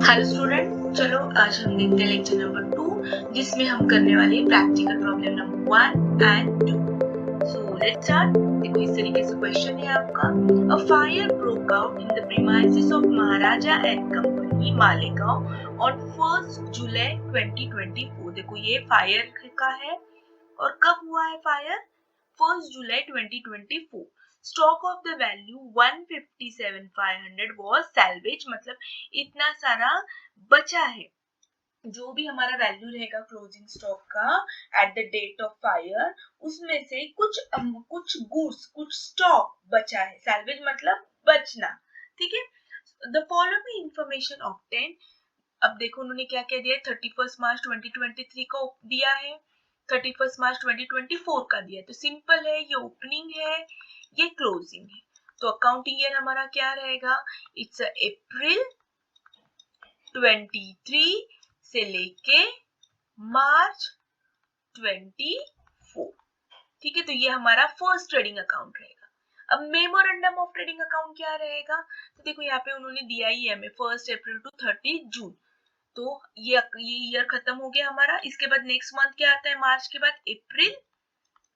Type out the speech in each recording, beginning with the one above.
Hello student, चलो आज हम देखते हैं लेक्चर नंबर 2 जिसमें हम करने वाले हैं practical problem number 1 and 2। So let's start. देखो इस तरीके से क्वेश्चन है आपका। A fire broke out in the premises of Maharaja and company Malegaon on 1 जुलाई 2024। देखो ये फायर का है और कब हुआ है fire? 1 July 2024। Stock of the value 157,500 was salvage, मतलब इतना सारा बचा है। जो भी हमारा वैल्यू रहेगा क्लोजिंग स्टॉक का at the date of fire, उसमें से कुछ गुड्स, कुछ स्टॉक बचा है। सैल्वेज मतलब बचना, ठीक है। द फॉलोइंग इंफॉर्मेशन ऑब्टेन, अब देखो उन्होंने क्या क्या दिया। 31 मार्च 2023 को दिया है, 31 मार्च 2024 का दिया। तो सिंपल है, ये ओपनिंग है, ये क्लोजिंग है। तो अकाउंटिंग ईयर हमारा क्या रहेगा? इट्स अप्रैल 23 से लेके मार्च 24, ठीक है। तो ये हमारा फर्स्ट ट्रेडिंग अकाउंट रहेगा। अब मेमोरेंडम ऑफ ट्रेडिंग अकाउंट क्या रहेगा? तो देखो यहाँ पे उन्होंने दिया ही है हमें 1 अप्रैल टू 30 जून। तो ये ईयर खत्म हो गया हमारा। इसके बाद नेक्स्ट मंथ क्या आता है? मार्च के बाद अप्रैल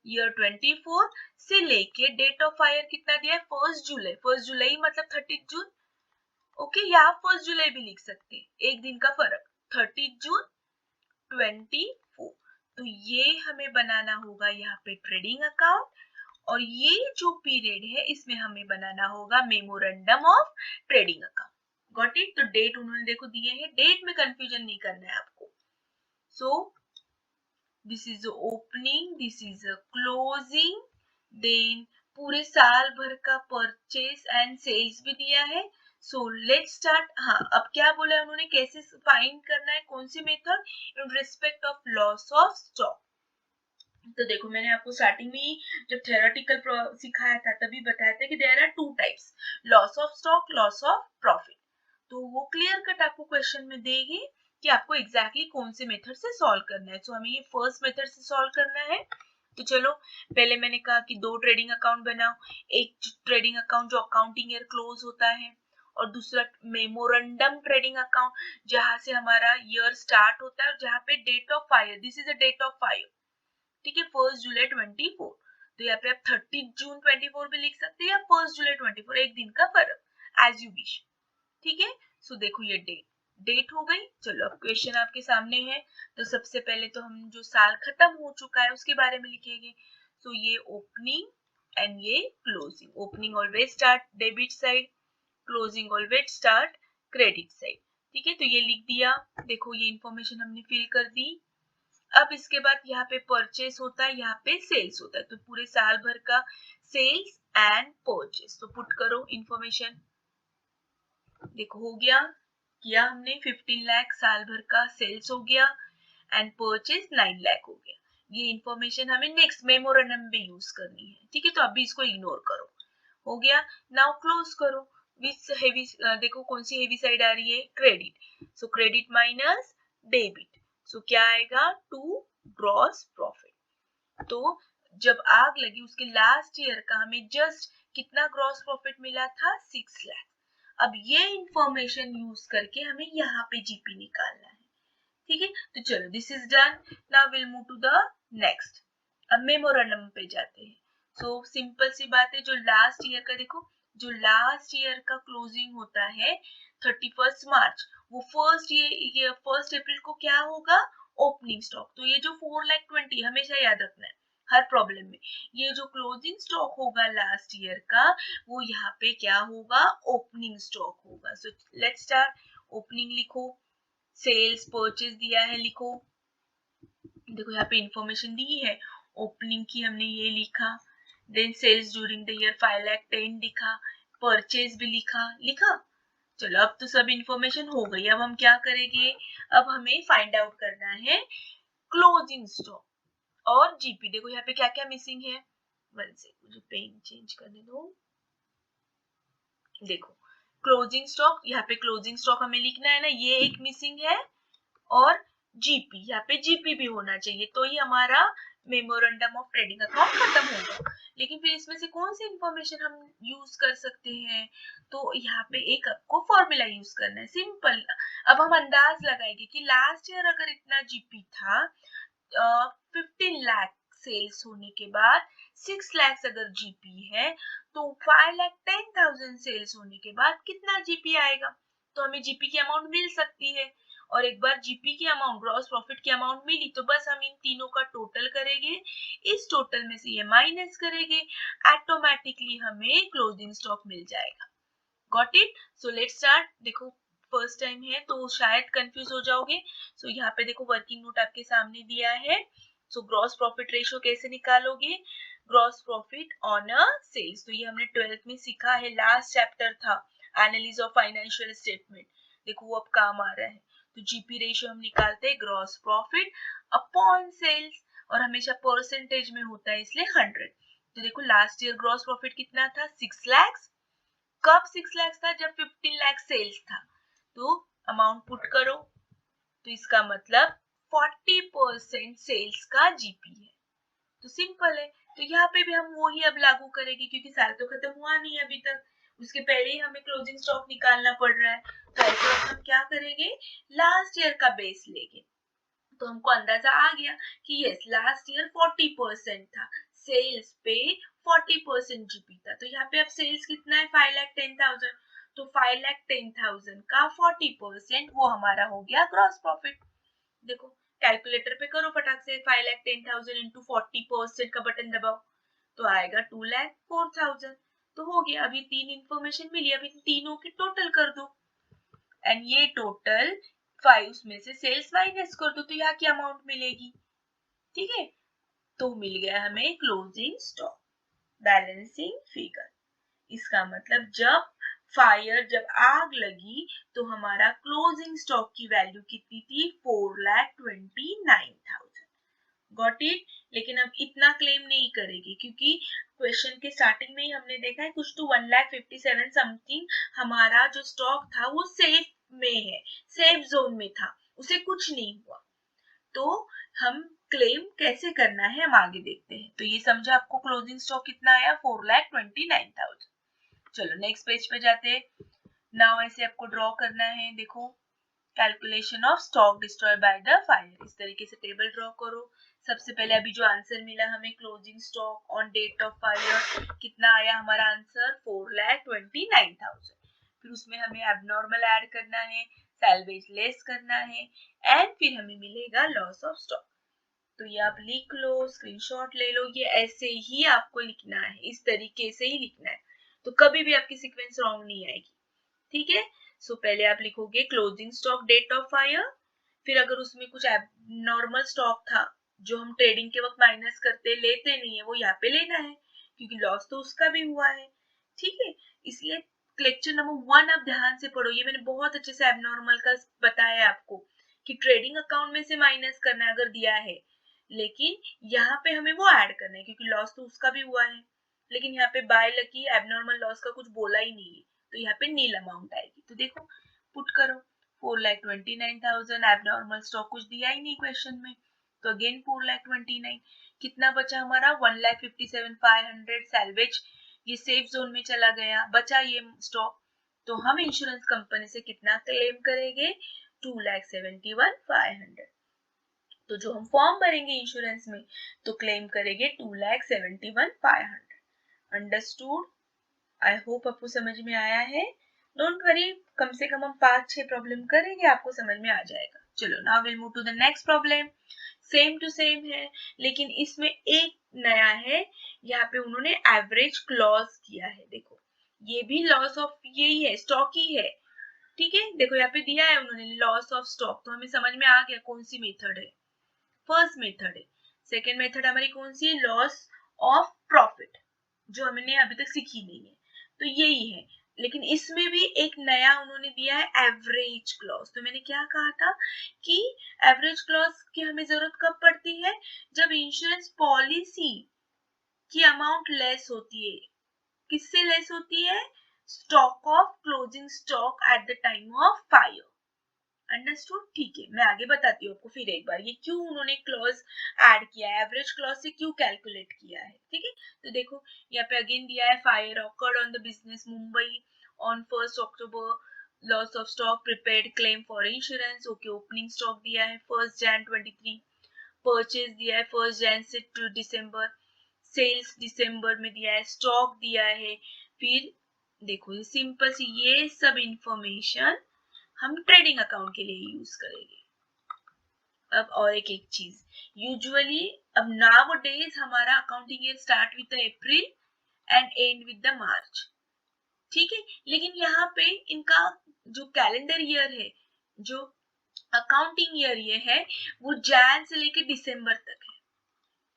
ईयर 24 से लेके डेट ऑफ फायर कितना दिया है? 1 जुलाई। 1 जुलाई मतलब 30 जून। ओके, या आप 1 जुलाई भी लिख सकते हैं, एक दिन का फर्क। 30 जून 24। तो ये हमें बनाना होगा यहाँ पे ट्रेडिंग अकाउंट, और ये जो पीरियड है इसमें हमें बनाना होगा memorandum of trading account. Got it? तो डेट उन्होंने देखो दिए हैं, डेट में कंफ्यूजन नहीं करना है आपको। So this is opening, this is a closing, then पूरे साल भर का परचेस एंड सेल्स भी दिया है। So let's start. हाँ, अब क्या बोला है उन्होंने, कैसे फाइंड करना है, कौन सी method? In respect of loss of stock. तो देखो मैंने आपको स्टार्टिंग में जब थ्योरेटिकल सिखाया था तभी बताया था कि there are two types, loss of stock, loss of profit. तो वो क्लियर कट आपको क्वेश्चन में देगी कि आपको एग्जैक्टली कौन से मेथड से सॉल्व करना है। तो हमें ये फर्स्ट मेथड से सॉल्व करना है। तो चलो, पहले मैंने कहा कि दो ट्रेडिंग अकाउंट बनाओ। एक ट्रेडिंग अकाउंट जो अकाउंटिंग ईयर क्लोज होता है, और दूसरा मेमोरेंडम ट्रेडिंग अकाउंट जहां से हमारा ईयर स्टार्ट होता है और जहां पे date of fire, this is the date of fire, ठीक है, 1 जुलाई 24। तो यहाँ पे आप 30 जून 24 भी लिख सकते हैं या 1 जुलाई 24, एक दिन का फर्क, एज यू विश, ठीक है। सो देखो ये डेट हो गई। चलो अब क्वेश्चन आपके सामने है। तो सबसे पहले तो हम जो साल खत्म हो चुका है उसके बारे में लिखेंगे। सो ये ओपनिंग एंड ये closing. Opening always start debit side, closing always start credit side, ठीक है। तो ये लिख दिया। देखो ये इंफॉर्मेशन हमने फिल कर दी। अब इसके बाद यहाँ पे परचेस होता है, यहाँ पे सेल्स होता है। तो पूरे साल भर का सेल्स एंड परचेस, तो पुट करो इंफॉर्मेशन। देखो हो गया, किया हमने 15 लाख साल भर का सेल्स हो गया एंड परचेस 9 लाख हो गया। ये इंफॉर्मेशन हमें नेक्स्ट मेमोरेंडम में यूज करनी है, ठीक है। तो अभी इसको इग्नोर करो, हो गया। नाउ क्लोज करो विथ हेवी। देखो कौन सी हेवी साइड आ रही है? Credit. So credit minus debit, so क्या आएगा? To gross profit. तो जब आग लगी उसके लास्ट ईयर का हमें जस्ट कितना ग्रॉस प्रॉफिट मिला था? 6 लाख। अब ये इंफॉर्मेशन यूज करके हमें यहाँ पे जीपी निकालना है, ठीक है। तो चलो this is done. Now will move to the next. अब मेमोरेंडम पे जाते हैं। सो सिंपल सी बात है, जो लास्ट ईयर का देखो, जो लास्ट ईयर का क्लोजिंग होता है 31 मार्च, वो फर्स्ट अप्रैल को क्या होगा? Opening stock. तो ये जो 4,20,000 हमेशा याद रखना है हर प्रॉब्लम में। ये जो क्लोजिंग स्टॉक होगा लास्ट ईयर का, वो यहाँ पे क्या होगा? ओपनिंग स्टॉक होगा। So let's start. ओपनिंग लिखो, सेल्स परचेज दिया है लिखो। देखो यहाँ पे इंफॉर्मेशन दी है, ओपनिंग की हमने ये लिखा, then sales during the year 5,10,000 लिखा, परचेज भी लिखा। चलो अब तो सब इंफॉर्मेशन हो गई। अब हम क्या करेंगे? अब हमें फाइंड आउट करना है क्लोजिंग स्टॉक और जीपी। देखो यहाँ पे क्या क्या मिसिंग है, वन से मुझे पेन चेंज करने दो। देखो क्लोजिंग स्टॉक, यहाँ पे क्लोजिंग स्टॉक हमें लिखना है ना, ये एक मिसिंग है, और जीपी, यहाँ पे जीपी भी होना चाहिए, तो ही हमारा मेमोरेंडम ऑफ ट्रेडिंग अकाउंट खत्म होगा। लेकिन फिर इसमें से कौन सी इंफॉर्मेशन हम यूज कर सकते हैं, तो यहाँ पे एक आपको फॉर्मूला यूज करना है, सिंपल। अब हम अंदाज लगाएंगे कि लास्ट ईयर अगर इतना जीपी था 15 लाख सेल्स होने के बाद, 6 लाख अगर जीपी है तो 5,10,000 सेल्स होने के बाद कितना जीपी आएगा, तो हमें जीपी की अमाउंट मिल सकती है। और एक बार जीपी की अमाउंट, ग्रॉस प्रॉफिट की अमाउंट मिली तो बस हम इन तीनों का टोटल करेंगे, इस टोटल में से ये माइनस करेंगे, ऑटोमेटिकली हमें क्लोजिंग स्टॉक मिल जाएगा। Got it? So let's start. देखो फर्स्ट टाइम है तो शायद कंफ्यूज हो जाओगे। सो यहाँ पे देखो वर्किंग नोट आपके सामने दिया है। सो ग्रॉस प्रॉफिट रेशियो कैसे निकालोगे, gross profit on a sales, तो ये हमने 12th में सीखा है, लास्ट चैप्टर था एनालिसिस ऑफ फाइनेंशियल स्टेटमेंट। देखो वो अब काम आ रहा है। तो जीपी रेशियो हम निकालते हैं ग्रॉस प्रॉफिट अपॉन सेल्स, और हमेशा परसेंटेज में होता है इसलिए 100। तो देखो लास्ट ईयर ग्रॉस प्रॉफिट कितना था, 6 लाख। कब 6 लाख था, जब 15 लाख सेल्स था। तो अमाउंट पुट करो, तो इसका मतलब 40% सेल्स का जीपी है। तो सिंपल है। तो यहाँ पे भी हम वही अब लागू करेंगे, क्योंकि साल तो खत्म हुआ नहीं अभी तक, उसके पहले ही हमें क्लोजिंग स्टॉक निकालना पड़ रहा है। तो ऐसे हम क्या करेंगे, लास्ट ईयर का बेस लेंगे। तो हमको अंदाजा आ गया कि यस लास्ट ईयर 40% था, सेल्स पे 40% जीपी था। तो यहाँ पे अब सेल्स कितना है, 5,10,000। तो 5,10,000 का 40% वो हमारा हो गया ग्रॉस प्रॉफिट। देखो कैलकुलेटर पे करो फटाक से, 5,10,000 इंटू 40% का बटन दबाओ तो आएगा 2,04,000। तो हो गया। अभी तीन इंफॉर्मेशन मिली, अभी तीनों की टोटल कर दो, एंड ये टोटल 5 में से सेल्स माइनस कर दो तो यहाँ की अमाउंट मिलेगी। ठीक है, तो मिल गया हमें क्लोजिंग स्टॉक बैलेंसिंग फिगर। इसका मतलब जब आग लगी तो हमारा क्लोजिंग स्टॉक की वैल्यू कितनी थी, 4,29,000। Got it? लेकिन अब इतना क्लेम नहीं करेगी, क्योंकि क्वेश्चन के स्टार्टिंग में ही हमने देखा है कुछ तो 1,57,000 समथिंग हमारा जो स्टॉक था वो सेफ में है, सेफ जोन में था, उसे कुछ नहीं हुआ। तो हम क्लेम कैसे करना है हम आगे देखते हैं। तो ये समझा आपको क्लोजिंग स्टॉक कितना आया, 4,29,000। चलो नेक्स्ट पेज पे जाते हैं। नाउ ऐसे आपको ड्रॉ करना है। देखो calculation of stock destroy by the fire, इस तरीके से टेबल ड्रॉ करो। सबसे पहले अभी जो आंसर मिला हमें closing stock on date of fire, कितना आया हमारा आंसर, 4,29,000। फिर उसमें हमें एबनॉर्मल ऐड करना है, सैल्वेज लेस करना है, एंड फिर हमें मिलेगा लॉस ऑफ स्टॉक। तो ये आप लिख लो, स्क्रीनशॉट ले लो, ये ऐसे ही आपको लिखना है, इस तरीके से ही लिखना है, तो कभी भी आपकी सीक्वेंस रॉन्ग नहीं आएगी। ठीक है, सो पहले आप लिखोगे closing stock date of fire, फिर अगर उसमें कुछ नॉर्मल स्टॉक था जो हम ट्रेडिंग के वक्त माइनस करते लेते नहीं है, वो यहाँ पे लेना है, क्योंकि लॉस तो उसका भी हुआ है। ठीक है, इसलिए लेक्चर नंबर 1 आप ध्यान से पढ़ो, ये मैंने बहुत अच्छे से एबनॉर्मल का बताया आपको कि ट्रेडिंग अकाउंट में से माइनस करना है अगर दिया है, लेकिन यहाँ पे हमें वो ऐड करना है क्योंकि लॉस तो उसका भी हुआ है। लेकिन यहाँ पे बाय लकी एबनॉर्मल लॉस का कुछ बोला ही नहीं है, तो यहाँ पे नील अमाउंट आएगी। तो देखो पुट करो 4,29,000, एबनॉर्मल स्टॉक कुछ दिया ही नहीं क्वेश्चन में, तो अगेन 4,29,000। कितना बचा हमारा, 1,57,500 सैल्वेज, ये सेफ जोन में चला गया, बचा ये स्टॉक। तो हम इंश्योरेंस कंपनी से कितना क्लेम करेंगे, 2,71,500। तो जो हम फॉर्म भरेंगे इंश्योरेंस में तो क्लेम करेंगे 2,71,500। अंडरस्टूड? आई होप आपको समझ में आया है। डोंट वरी, कम से कम हम 5-6 प्रॉब्लम करेंगे, आपको समझ में आ जाएगा। चलो now will move to the next problem. Same to same है, लेकिन इसमें एक नया है, यहाँ पे उन्होंने एवरेज क्लॉज किया है। देखो ये भी लॉस ऑफ यही है, स्टॉक ही है। ठीक है, देखो यहाँ पे दिया है उन्होंने लॉस ऑफ स्टॉक, तो हमें समझ में आ गया कौन सी मेथड है, फर्स्ट मेथड है। सेकेंड मेथड हमारी कौन सी है, लॉस ऑफ प्रॉफिट, जो हमने अभी तक सीखी नहीं है, तो यही है। लेकिन इसमें भी एक नया उन्होंने दिया है एवरेज क्लॉज। तो मैंने क्या कहा था कि एवरेज क्लॉज की हमें जरूरत कब पड़ती है, जब इंश्योरेंस पॉलिसी की अमाउंट लेस होती है। किससे लेस होती है, stock of closing stock at the time of fire. Understood? ठीक है, मैं आगे बताती हूँ आपको फिर एक बार ये क्यों उन्होंने क्लॉज ऐड किया है, एवरेज क्लॉज से क्यों कैलकुलेट किया है। ठीक है, तो देखो यहाँ पे अगेन दिया है fire awkward on the business Mumbai on 1st October, loss of stock prepared claim for insurance. Okay, opening stock दिया है 1st Jan 23, परचेज दिया है 1st Jan से 2 December, सेल्स दिसंबर में दिया है, स्टॉक दिया है। फिर देखो ये सिंपल सी ये सब इंफॉर्मेशन हम ट्रेडिंग अकाउंट के लिए यूज करेंगे। अब और एक चीज, यूजुअली अब नाउ डेज हमारा accounting year start with April and end with the March. ठीक है, लेकिन यहाँ पे इनका जो कैलेंडर ईयर है, जो अकाउंटिंग ईयर ये है, वो जैन से लेके दिसंबर तक है।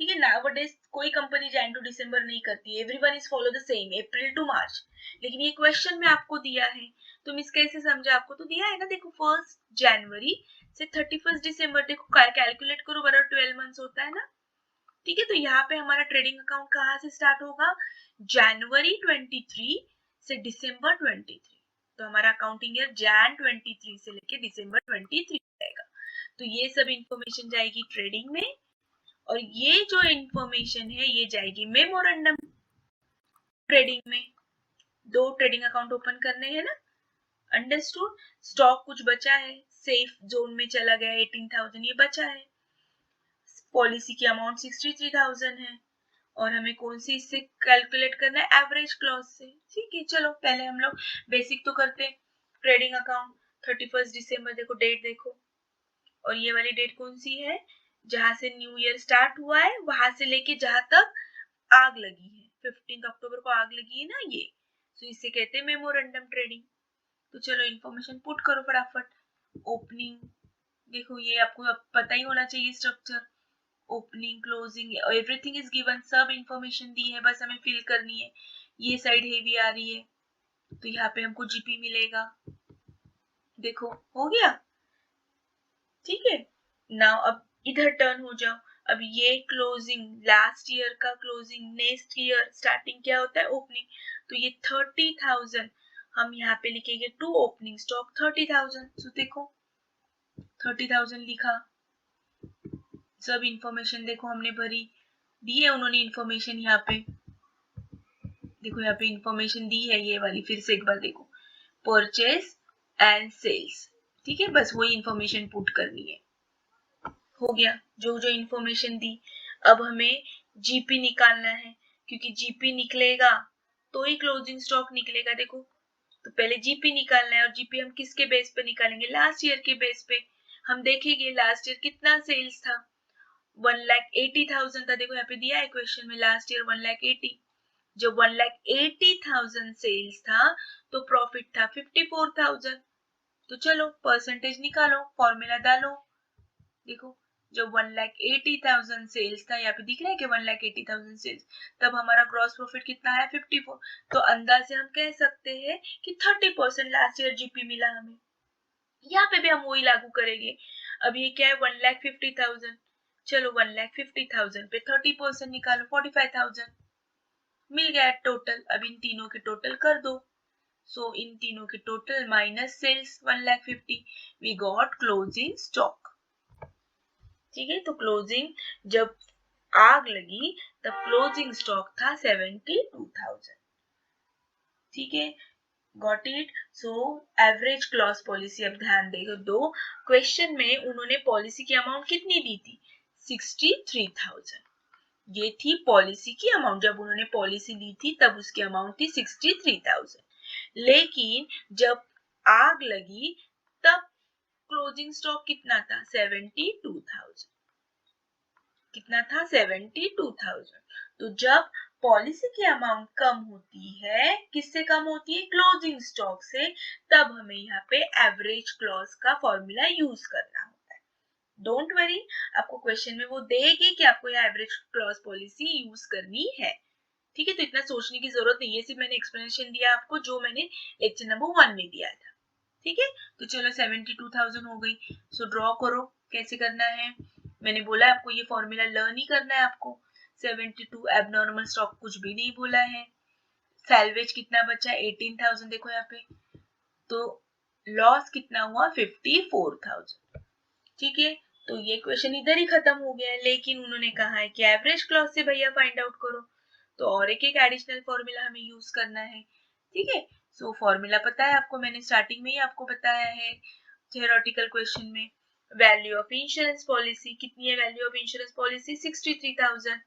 ठीक है, नाउअडेज कोई कंपनी जैन टू दिसंबर नहीं करती, everyone is follow the same April to March. लेकिन ये क्वेश्चन में आपको दिया है, तुम इस कैसे समझा, आपको तो दिया है ना, देखो 1st जनवरी से 31st दिसंबर, देखो कैलकुलेट करो, बराबर 12 मंथ्स होता है ना। ठीक है, तो यहाँ पे हमारा ट्रेडिंग अकाउंट कहाँ से स्टार्ट होगा, जनवरी 23 से दिसंबर 23। तो हमारा अकाउंटिंग ईयर जैन 23 से लेके दिसंबर 23 रहेगा। तो ये सब इंफॉर्मेशन जाएगी ट्रेडिंग में, और ये जो इंफॉर्मेशन है ये जाएगी मेमोरेंडम ट्रेडिंग में। दो ट्रेडिंग अकाउंट ओपन करने हैं ना, अंडरस्टूड। स्टॉक कुछ बचा है, सेफ जोन में चला गया 18,000, ये बचा है। पॉलिसी की अमाउंट 63,000 है, और हमें कौन सी इससे कैलकुलेट करना है, एवरेज क्लॉज से। ठीक है, चलो पहले हम लोग बेसिक तो करते हैं। ट्रेडिंग अकाउंट 31st दिसंबर, देखो डेट देखो, और ये वाली डेट कौन सी है, जहां से न्यू ईयर स्टार्ट हुआ है वहां से लेके जहां तक आग लगी है, 15 अक्टूबर को आग लगी है ना ये, तो इसे कहते हैं मेमोरेंडम ट्रेडिंग। तो चलो इन्फॉर्मेशन पुट करो फटाफट। ओपनिंग, देखो ये आपको अब पता ही होना चाहिए structure, opening closing everything is given, सब इंफॉर्मेशन दी है, बस हमें फिल करनी है। ये साइड हेवी आ रही है, तो यहाँ पे हमको जीपी मिलेगा, देखो हो गया। ठीक है, नाउ अब इधर टर्न हो जाओ। अब ये क्लोजिंग लास्ट ईयर का क्लोजिंग, नेक्स्ट ईयर स्टार्टिंग क्या होता है, ओपनिंग। तो ये 30,000 हम यहाँ पे लिखेंगे टू ओपनिंग स्टॉक 30,000। तो देखो 30,000 लिखा, सब इंफॉर्मेशन देखो हमने भरी, दी है उन्होंने इंफॉर्मेशन यहाँ पे, देखो यहाँ पे इंफॉर्मेशन दी है ये वाली, फिर से एक बार देखो, परचेज एंड सेल्स। ठीक है, बस वही इंफॉर्मेशन पुट करनी है, हो गया जो जो इंफॉर्मेशन दी। अब हमें जीपी निकालना है, क्योंकि जीपी निकलेगा तो ही क्लोजिंग स्टॉक निकलेगा। देखो तो पहले जीपी निकालना है, और जीपी हम किसके बेस पे निकालेंगे, लास्ट ईयर के बेस पे। हम देखेंगे लास्ट ईयर कितना सेल्स था, 1,80,000 था, देखो यहाँ पे दिया है क्वेश्चन में, लास्ट ईयर 1,80,000। जब 1,80,000 सेल्स था तो प्रॉफिट था 54,000। तो चलो परसेंटेज निकालो, फॉर्मूला डालो। देखो जब 1,80,000 सेल्स था, यहाँ पे दिख रहा है कि 1,80,000 सेल्स, तब हमारा ग्रॉस प्रॉफिट कितना है 54। तो अंदाज से हम कह सकते हैं कि 30% लास्ट ईयर जीपी मिला हमें। यहाँ पे भी हम वही लागू करेंगे। अब ये क्या है 1,50,000, चलो 1,50,000 पे 30% निकालो 45,000, मिल गया टोटल। अब इन तीनों के टोटल कर दो, सो इन तीनों के total minus sales 1,50,000, we got closing stock. ठीक है, तो क्लोजिंग जब आग लगी तब क्लोजिंग स्टॉक था 72,000। ठीक है, got it. So average clause policy, अब ध्यान दो क्वेश्चन में उन्होंने पॉलिसी की अमाउंट कितनी दी थी, 63,000। ये थी पॉलिसी की अमाउंट, जब उन्होंने पॉलिसी ली थी तब उसकी अमाउंट थी 63,000। लेकिन जब आग लगी तब क्लोजिंग स्टॉक कितना था, 72,000। कितना था, 72,000। तो जब पॉलिसी की अमाउंट कम होती है, किससे कम होती है, क्लोजिंग स्टॉक से, तब हमें यहाँ पे एवरेज क्लॉज का फॉर्मूला यूज करना होता है। डोंट वरी, आपको क्वेश्चन में वो देगी कि आपको यहाँ एवरेज क्लॉज पॉलिसी यूज करनी है। ठीक है, तो इतना सोचने की जरूरत नहीं है, सिर्फ मैंने एक्सप्लेनेशन दिया आपको जो मैंने लेक्चर नंबर 1 में दिया था। ठीक है, तो चलो 72,000 हो गई। सो ड्रॉ करो, कैसे करना है, मैंने बोला आपको ये फॉर्मूला लर्न ही करना है आपको। 72 एबनॉर्मल स्टॉक कुछ भी नहीं बोला है। सैल्वेज कितना बचा, 18,000, देखो यहाँ पे, तो लॉस कितना हुआ 54,000। ठीक है, तो ये क्वेश्चन इधर ही खत्म हो गया है, लेकिन उन्होंने कहा है कि एवरेज क्लॉज से भैया फाइंड आउट करो, तो और एक एडिशनल फॉर्मूला हमें यूज करना है। ठीक है, सो फॉर्मूला पता है आपको, मैंने स्टार्टिंग में ही आपको बताया है थियोरेटिकल क्वेश्चन में। वैल्यू ऑफ इंश्योरेंस पॉलिसी कितनी है? Value of insurance policy 63,000।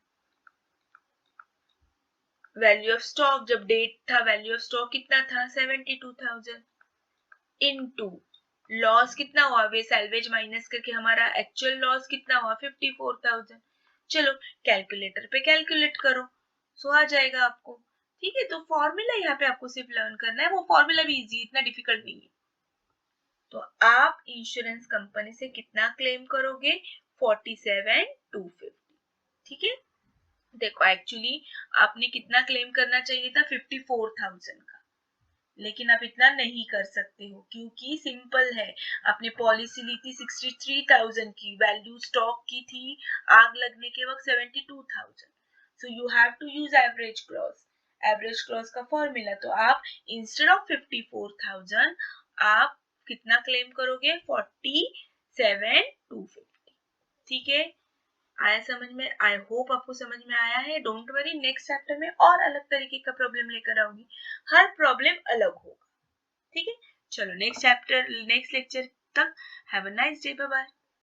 Value of stock जब डेट था, वैल्यू ऑफ स्टॉक कितना था? 72,000 इनटू लॉस कितना हुआ? वे सैल्वेज माइनस करके हमारा एक्चुअल लॉस कितना हुआ? 54,000। चलो कैलकुलेटर पे कैलकुलेट करो, सो आ जाएगा आपको। ठीक है, तो फॉर्मूला यहाँ पे आपको सिर्फ लर्न करना है, वो फॉर्मूला भी इजी, इतना डिफिकल्ट नहीं है। तो आप इंश्योरेंस कंपनी से कितना क्लेम करोगे? 47,250। ठीक है, देखो एक्चुअली आपने कितना क्लेम करना चाहिए था? 54,000 का, लेकिन आप इतना नहीं कर सकते हो क्योंकि सिंपल है, आपने पॉलिसी ली थी 63,000 की, वैल्यू स्टॉक की थी आग लगने के वक्त 72,000, so you have to use average clause. Average clause का फॉर्मूला, तो आप इंस्टेड ऑफ 54,000 आप कितना क्लेम करोगे? 47,250। ठीक है, आया समझ में? आई होप आपको समझ में आया है। डोंट वरी, नेक्स्ट चैप्टर में और अलग तरीके का प्रॉब्लम लेकर आऊंगी, हर प्रॉब्लम अलग होगा। ठीक है, चलो नेक्स्ट चैप्टर नेक्स्ट लेक्चर तक have a nice day, bye bye.